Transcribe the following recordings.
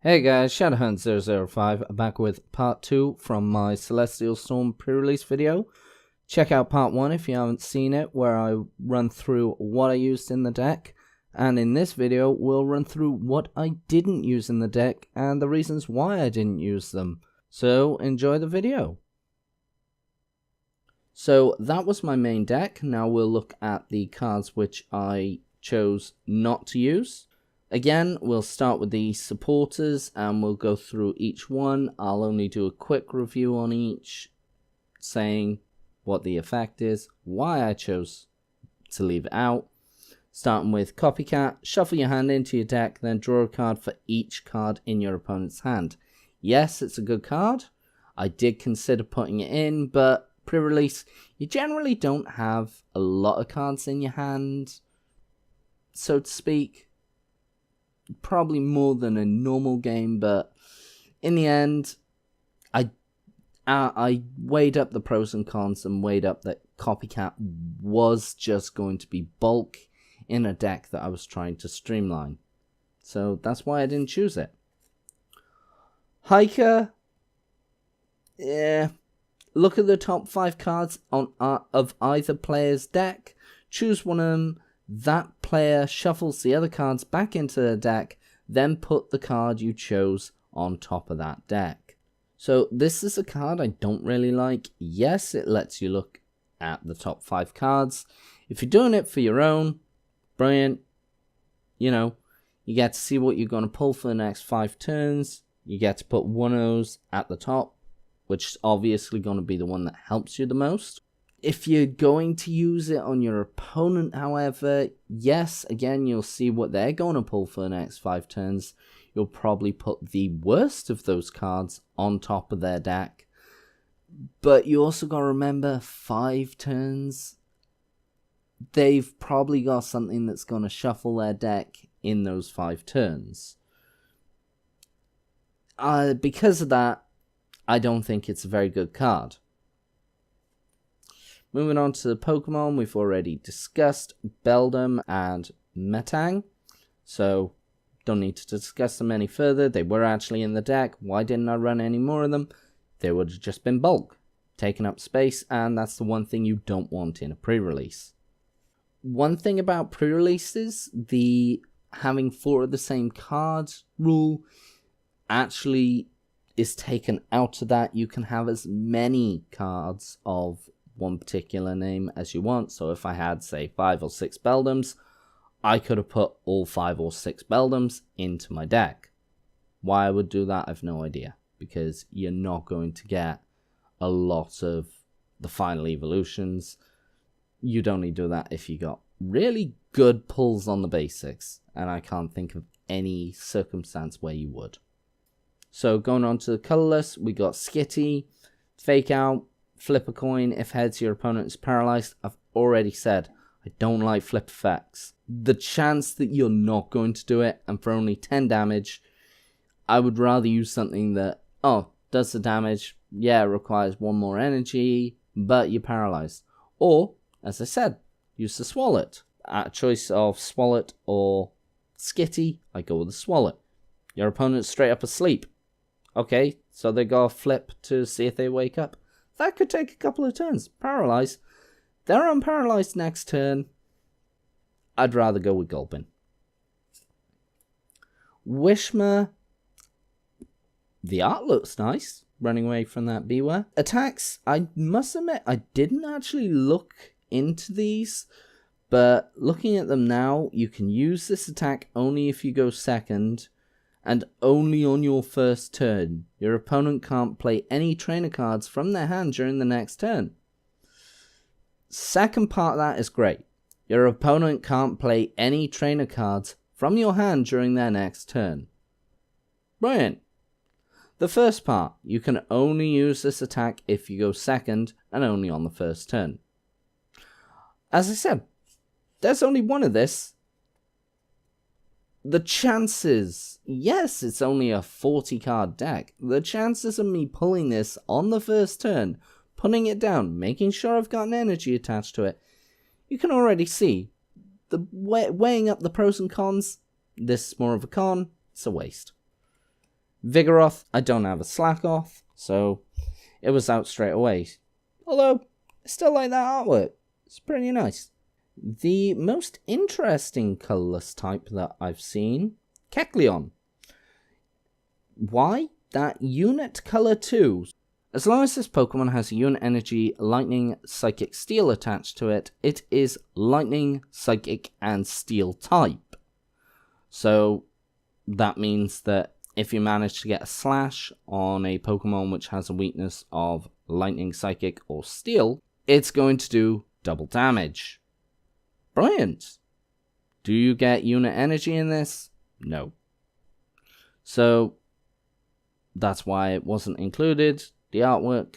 Hey guys, Shadowhunt005 back with part 2 from my Celestial Storm Prerelease video. Check out part 1 if you haven't seen it, where I run through what I used in the deck. And in this video, we'll run through what I didn't use in the deck and the reasons why I didn't use them. So enjoy the video. So that was my main deck. Now we'll look at the cards which I chose not to use. Again, we'll start with the supporters and we'll go through each one. I'll only do a quick review on each, saying what the effect is, why I chose to leave it out. Starting with Copycat, shuffle your hand into your deck, then draw a card for each card in your opponent's hand. Yes, it's a good card. I did consider putting it in, but pre-release, you generally don't have a lot of cards in your hand, so to speak. Probably more than a normal game, but in the end, I weighed up the pros and cons and weighed up that Copycat was just going to be bulk in a deck that I was trying to streamline. So that's why I didn't choose it. Hiker, yeah. Look at the top 5 cards of either player's deck. Choose one of them. That player shuffles the other cards back into the deck, then put the card you chose on top of that deck. So this is a card I don't really like. Yes, it lets you look at the top 5 cards. If you're doing it for your own, brilliant. You know, you get to see what you're going to pull for the next 5 turns. You get to put one of those at the top, which is obviously going to be the one that helps you the most. If you're going to use it on your opponent, however, yes, again, you'll see what they're going to pull for the next 5 turns. You'll probably put the worst of those cards on top of their deck. But you also got to remember, 5 turns, they've probably got something that's going to shuffle their deck in those 5 turns. Because of that, I don't think it's a very good card. Moving on to the Pokemon, we've already discussed Beldum and Metang, so don't need to discuss them any further. They were actually in the deck. Why didn't I run any more of them? They would have just been bulk, taking up space, and that's the one thing you don't want in a pre-release. One thing about pre-releases, the having 4 of the same cards rule actually is taken out of that. You can have as many cards of one particular name as you want. So if I had, say, 5 or 6 Beldums, I could have put all 5 or 6 Beldums into my deck. Why I would do that, I've no idea, because you're not going to get a lot of the final evolutions. You'd only do that if you got really good pulls on the basics, and I can't think of any circumstance where you would. So going on to the colorless, we got Skitty, Fake Out, Flip a coin. If heads, your opponent is paralyzed. I've already said I don't like flip effects. The chance that you're not going to do it, and for only 10 damage, I would rather use something that, does the damage, yeah, it requires 1 more energy, but you're paralyzed. Or, as I said, use the Swalot. At a choice of Swalot or Skitty, I go with the Swalot. Your opponent's straight up asleep. Okay, so they go flip to see if they wake up. That could take a couple of turns. Paralyzed. They're unparalyzed next turn. I'd rather go with Gulpin. Wishma. The art looks nice. Running away from that Beware. Attacks. I must admit, I didn't actually look into these. But looking at them now, you can use this attack only if you go second. And only on your first turn. Your opponent can't play any trainer cards from their hand during the next turn. Second part of that is great. Your opponent can't play any trainer cards from your hand during their next turn. Brilliant. The first part, you can only use this attack if you go second and only on the first turn. As I said, there's only one of this. The chances, yes, it's only a 40 card deck. The chances of me pulling this on the first turn, putting it down, making sure I've got an energy attached to it, you can already see. The weighing up the pros and cons, this is more of a con, it's a waste. Vigoroth, I don't have a Slackoth, so it was out straight away. Although, I still like that artwork. It's pretty nice. The most interesting colorless type that I've seen, Kecleon. Why? That unit color 2. As long as this Pokemon has a unit energy, lightning, psychic, steel attached to it, it is lightning, psychic, and steel type. So that means that if you manage to get a slash on a Pokemon which has a weakness of lightning, psychic, or steel, it's going to do double damage. Brilliant. Do you get unit energy in this? No. So that's why it wasn't included. The artwork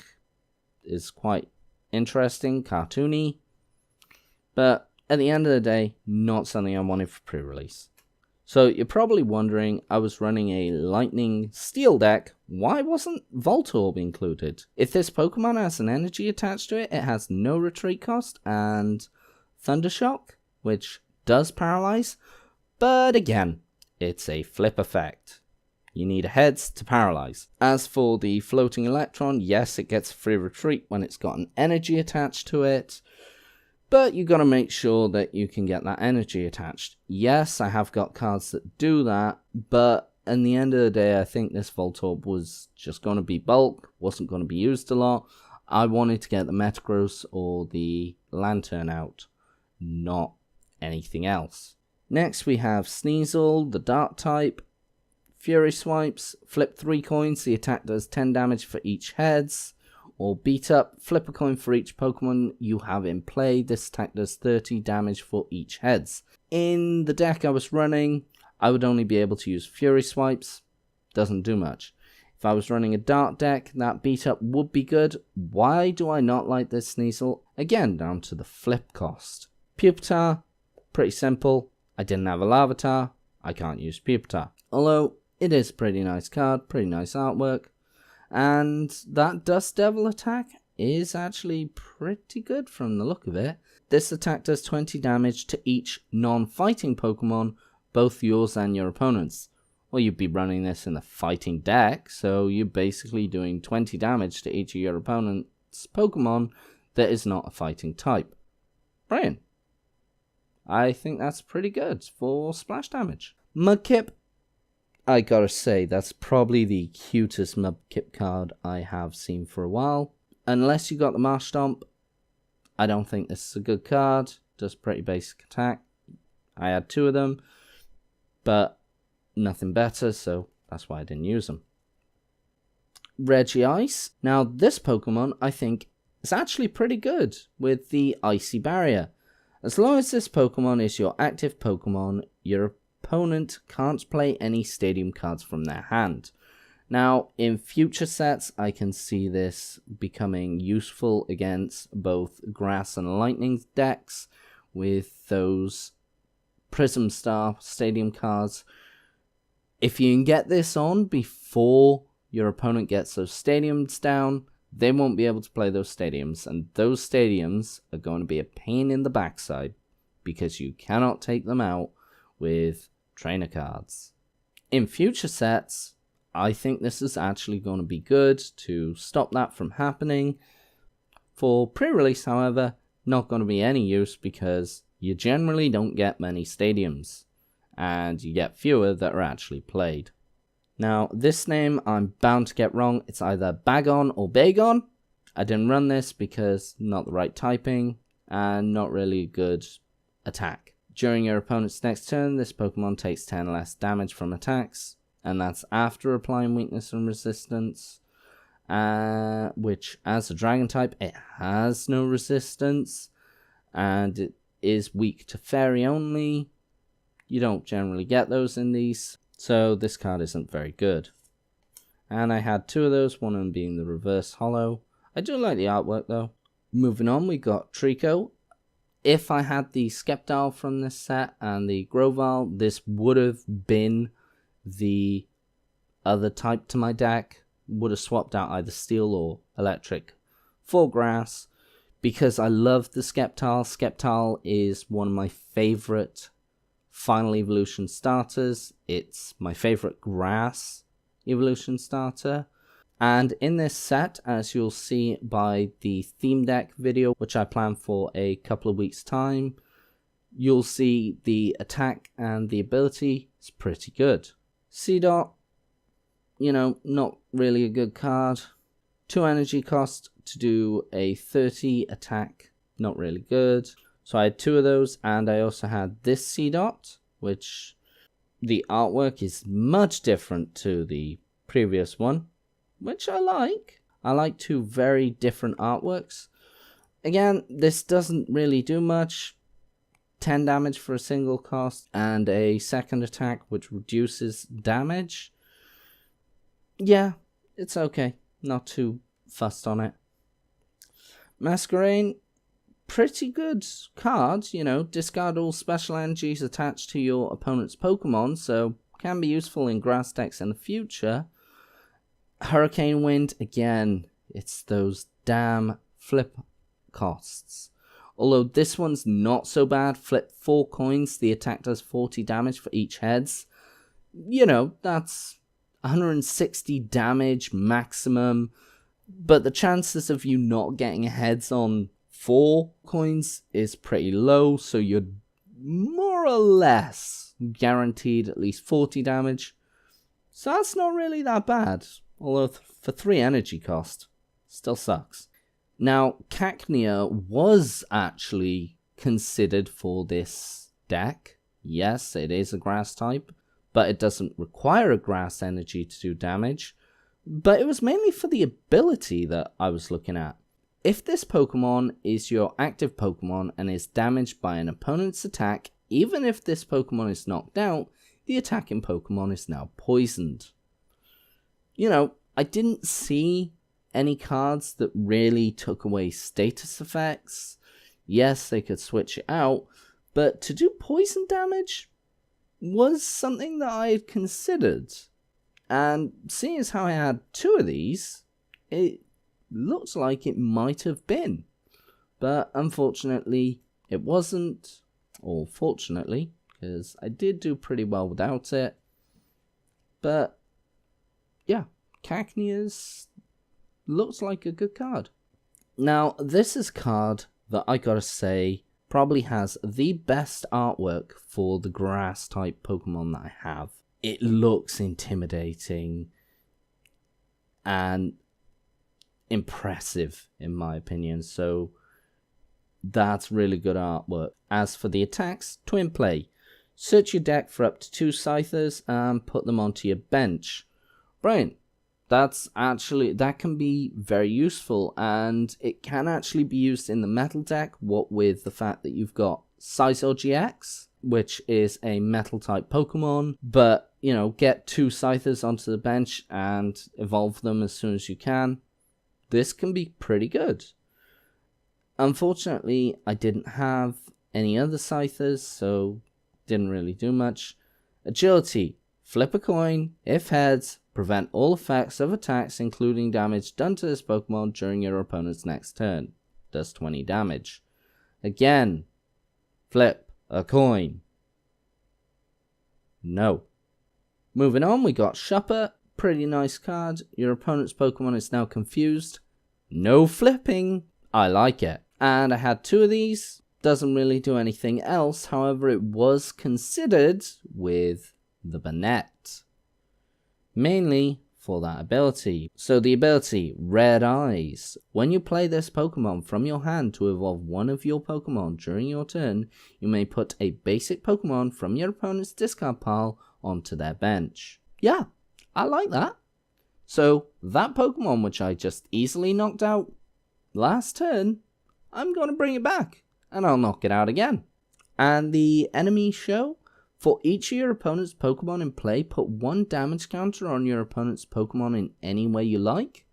is quite interesting, cartoony, but at the end of the day, not something I wanted for pre-release. So you're probably wondering, I was running a Lightning Steel deck, why wasn't Voltorb included? If this Pokemon has an energy attached to it, it has no retreat cost and Thundershock, which does paralyze, but again, it's a flip effect. You need a heads to paralyze. As for the floating electron, yes, it gets free retreat when it's got an energy attached to it, but you got to make sure that you can get that energy attached. Yes, I have got cards that do that, but in the end of the day, I think this Voltorb was just going to be bulk, wasn't going to be used a lot. I wanted to get the Metagross or the Lantern out, not anything else. Next we have Sneasel, the Dark type. Fury Swipes, flip 3 coins, the attack does 10 damage for each heads. Or Beat Up, flip a coin for each Pokemon you have in play, this attack does 30 damage for each heads. In the deck I was running, I would only be able to use Fury Swipes, doesn't do much. If I was running a Dark deck, that Beat Up would be good. Why do I not like this Sneasel? Again, down to the flip cost. Pupitar, pretty simple. I didn't have a Larvitar, I can't use Pupitar. Although, it is a pretty nice card, pretty nice artwork. And that Dust Devil attack is actually pretty good from the look of it. This attack does 20 damage to each non-fighting Pokemon, both yours and your opponent's. Well, you'd be running this in the fighting deck, so you're basically doing 20 damage to each of your opponent's Pokemon that is not a fighting type. Brilliant. I think that's pretty good for splash damage. Mudkip, I gotta say, that's probably the cutest Mudkip card I have seen for a while. Unless you got the Marsh Stomp, I don't think this is a good card. Does pretty basic attack. I had 2 of them, but nothing better, so that's why I didn't use them. Regice. Now, this Pokemon, I think, is actually pretty good with the Icy Barrier. As long as this Pokemon is your active Pokemon, your opponent can't play any stadium cards from their hand. Now, in future sets, I can see this becoming useful against both grass and lightning decks with those Prism Star stadium cards. If you can get this on before your opponent gets those stadiums down, they won't be able to play those stadiums, and those stadiums are going to be a pain in the backside because you cannot take them out with trainer cards. In future sets, I think this is actually going to be good to stop that from happening. For pre-release, however, not going to be any use because you generally don't get many stadiums, and you get fewer that are actually played. Now, this name I'm bound to get wrong. It's either Bagon or Bagon. I didn't run this because not the right typing and not really good attack. During your opponent's next turn, this Pokemon takes 10 less damage from attacks, and that's after applying weakness and resistance, which as a dragon type, it has no resistance, and it is weak to fairy only. You don't generally get those in these, so this card isn't very good. And I had 2 of those, one of them being the reverse hollow. I do like the artwork though. Moving on, we got Trico. If I had the Sceptile from this set and the Grovyle, this would have been the other type to my deck. Would have swapped out either steel or electric for grass because I love the Sceptile. Sceptile is one of my favorite Final Evolution starters. It's my favorite grass evolution starter. And in this set, as you'll see by the theme deck video, which I plan for a couple of weeks' time, you'll see the attack and the ability is pretty good. C-Dot, not really a good card. 2 energy cost to do a 30 attack, not really good. So I had 2 of those, and I also had this C-Dot, which the artwork is much different to the previous one, which I like. I like 2 very different artworks. Again, this doesn't really do much. 10 damage for a single cost, and a second attack which reduces damage. Yeah, it's okay. Not too fussed on it. Masquerain, pretty good card, discard all special energies attached to your opponent's Pokemon, so can be useful in grass decks in the future. Hurricane Wind, again, it's those damn flip costs. Although this one's not so bad. Flip 4 coins, the attack does 40 damage for each heads. That's 160 damage maximum. But the chances of you not getting heads on 4 coins is pretty low, so you're more or less guaranteed at least 40 damage. So that's not really that bad. Although for 3 energy cost, still sucks. Now, Cacnea was actually considered for this deck. Yes, it is a grass type, but it doesn't require a grass energy to do damage. But it was mainly for the ability that I was looking at. If this Pokemon is your active Pokemon and is damaged by an opponent's attack, even if this Pokemon is knocked out, the attacking Pokemon is now poisoned. I didn't see any cards that really took away status effects. Yes, they could switch it out, but to do poison damage was something that I had considered. And seeing as how I had 2 of these, it looks like it might have been. But unfortunately, it wasn't. Or fortunately, because I did do pretty well without it. But yeah, Cacnea's looks like a good card. Now, this is a card that I gotta say probably has the best artwork for the grass type Pokemon that I have. It looks intimidating and impressive in my opinion, so that's really good artwork. As for the attacks, Twin Play. Search your deck for up to 2 Scythers and put them onto your bench. Brilliant. That can be very useful, and it can actually be used in the metal deck, what with the fact that you've got Scizor GX, which is a metal type Pokemon, but get 2 Scythers onto the bench and evolve them as soon as you can. This can be pretty good. Unfortunately, I didn't have any other Scythers, so didn't really do much. Agility. Flip a coin. If heads, prevent all effects of attacks including damage done to this Pokemon during your opponent's next turn. Does 20 damage. Again, flip a coin. No. Moving on, we got Shupper. Pretty nice card. Your opponent's Pokemon is now confused. No flipping. I like it. And I had 2 of these. Doesn't really do anything else. However, it was considered with the Banette. Mainly for that ability. So the ability, Red Eyes. When you play this Pokemon from your hand to evolve one of your Pokemon during your turn, you may put a basic Pokemon from your opponent's discard pile onto their bench. Yeah, I like that. So that Pokemon which I just easily knocked out last turn, I'm going to bring it back and I'll knock it out again. And the enemy show, for each of your opponent's Pokemon in play, put 1 damage counter on your opponent's Pokemon in any way you like.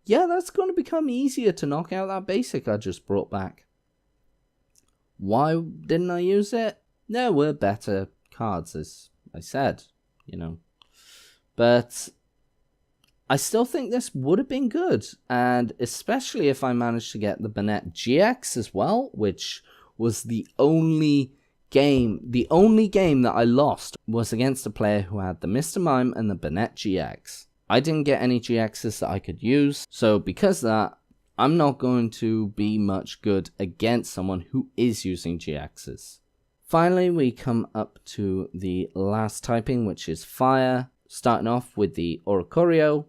Yeah, that's going to become easier to knock out that basic I just brought back. Why didn't I use it? There were better cards, as I said, But I still think this would have been good, and especially if I managed to get the Banette GX as well, which was the only the only game that I lost was against a player who had the Mr. Mime and the Banette GX. I didn't get any GXs that I could use, so because of that, I'm not going to be much good against someone who is using GXs. Finally, we come up to the last typing, which is fire, starting off with the Oricorio,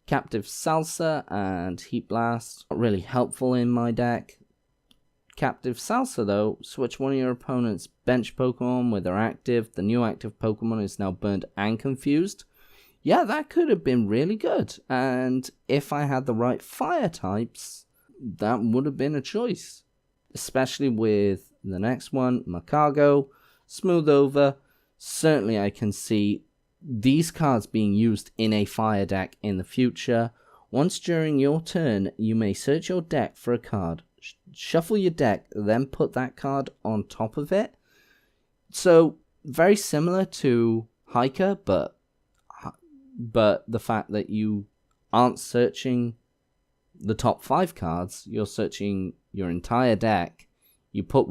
Captive Salsa, and Heat Blast. Not really helpful in my deck. Captive Salsa, though, switch one of your opponent's bench Pokemon where they're active. The new active Pokemon is now burned and confused. Yeah, that could have been really good. And if I had the right fire types, that would have been a choice. Especially with the next one, Macago, Smooth Over. Certainly I can see these cards being used in a fire deck in the future. Once during your turn, you may search your deck for a card. Shuffle your deck, then put that card on top of it. So, very similar to Hiker, but the fact that you aren't searching the top 5 cards, you're searching your entire deck. You put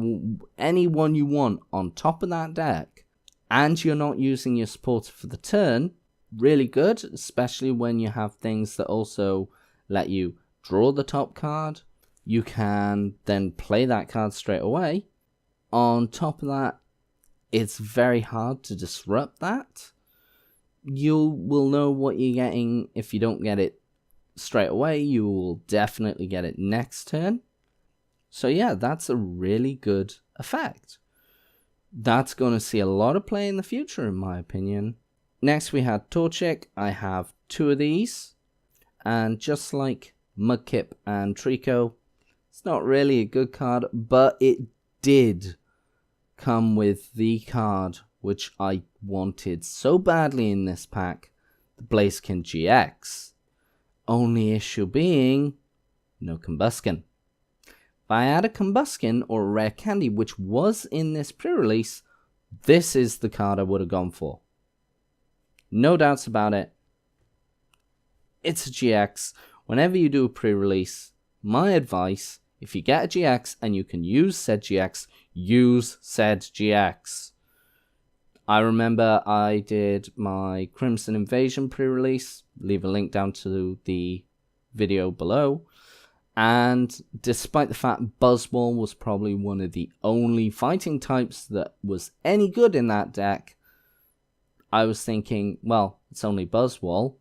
any one you want on top of that deck, and you're not using your supporter for the turn. Really good, especially when you have things that also let you draw the top card. You can then play that card straight away. On top of that, it's very hard to disrupt that. You will know what you're getting. If you don't get it straight away, you will definitely get it next turn. So yeah, that's a really good effect. That's going to see a lot of play in the future, in my opinion. Next we had Torchic. I have 2 of these. And just like Mudkip and Trico, it's not really a good card, but it did come with the card which I wanted so badly in this pack, the Blaziken GX. Only issue being, no Combuskin. If I had a Combuskin or a rare candy, which was in this pre-release, this is the card I would have gone for. No doubts about it. It's a GX. Whenever you do a pre-release, my advice, if you get a GX and you can use said GX, use said GX. I remember I did my Crimson Invasion pre-release. Leave a link down to the video below. And despite the fact Buzzwole was probably one of the only fighting types that was any good in that deck, I was thinking, well, it's only Buzzwole.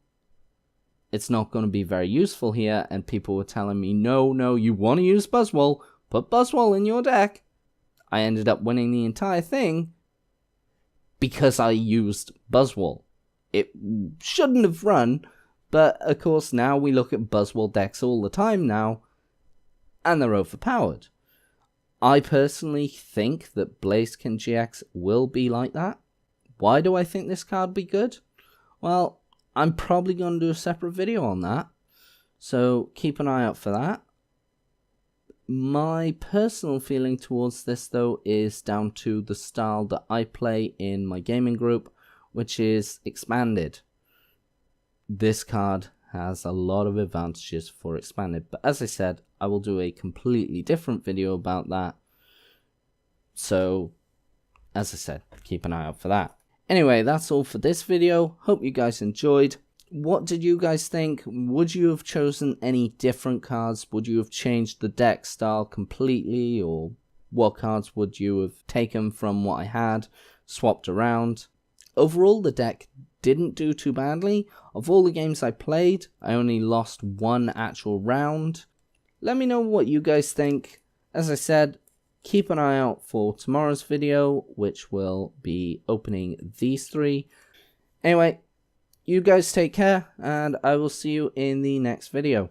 It's not going to be very useful here. And people were telling me, no, you want to use Buzzwole. Put Buzzwole in your deck. I ended up winning the entire thing because I used Buzzwole. It shouldn't have run, but of course now we look at Buzzwole decks all the time now, and they're overpowered. I personally think that Blaziken GX will be like that. Why do I think this card be good? Well, I'm probably going to do a separate video on that, so keep an eye out for that. My personal feeling towards this, though, is down to the style that I play in my gaming group, which is expanded. This card has a lot of advantages for expanded, but as I said, I will do a completely different video about that. So, as I said, keep an eye out for that. Anyway, that's all for this video. Hope you guys enjoyed. What did you guys think? Would you have chosen any different cards? Would you have changed the deck style completely? Or what cards would you have taken from what I had, swapped around? Overall, the deck didn't do too badly. Of all the games I played, I only lost 1 actual round. Let me know what you guys think. As I said, keep an eye out for tomorrow's video, which will be opening these 3. Anyway, you guys take care, and I will see you in the next video.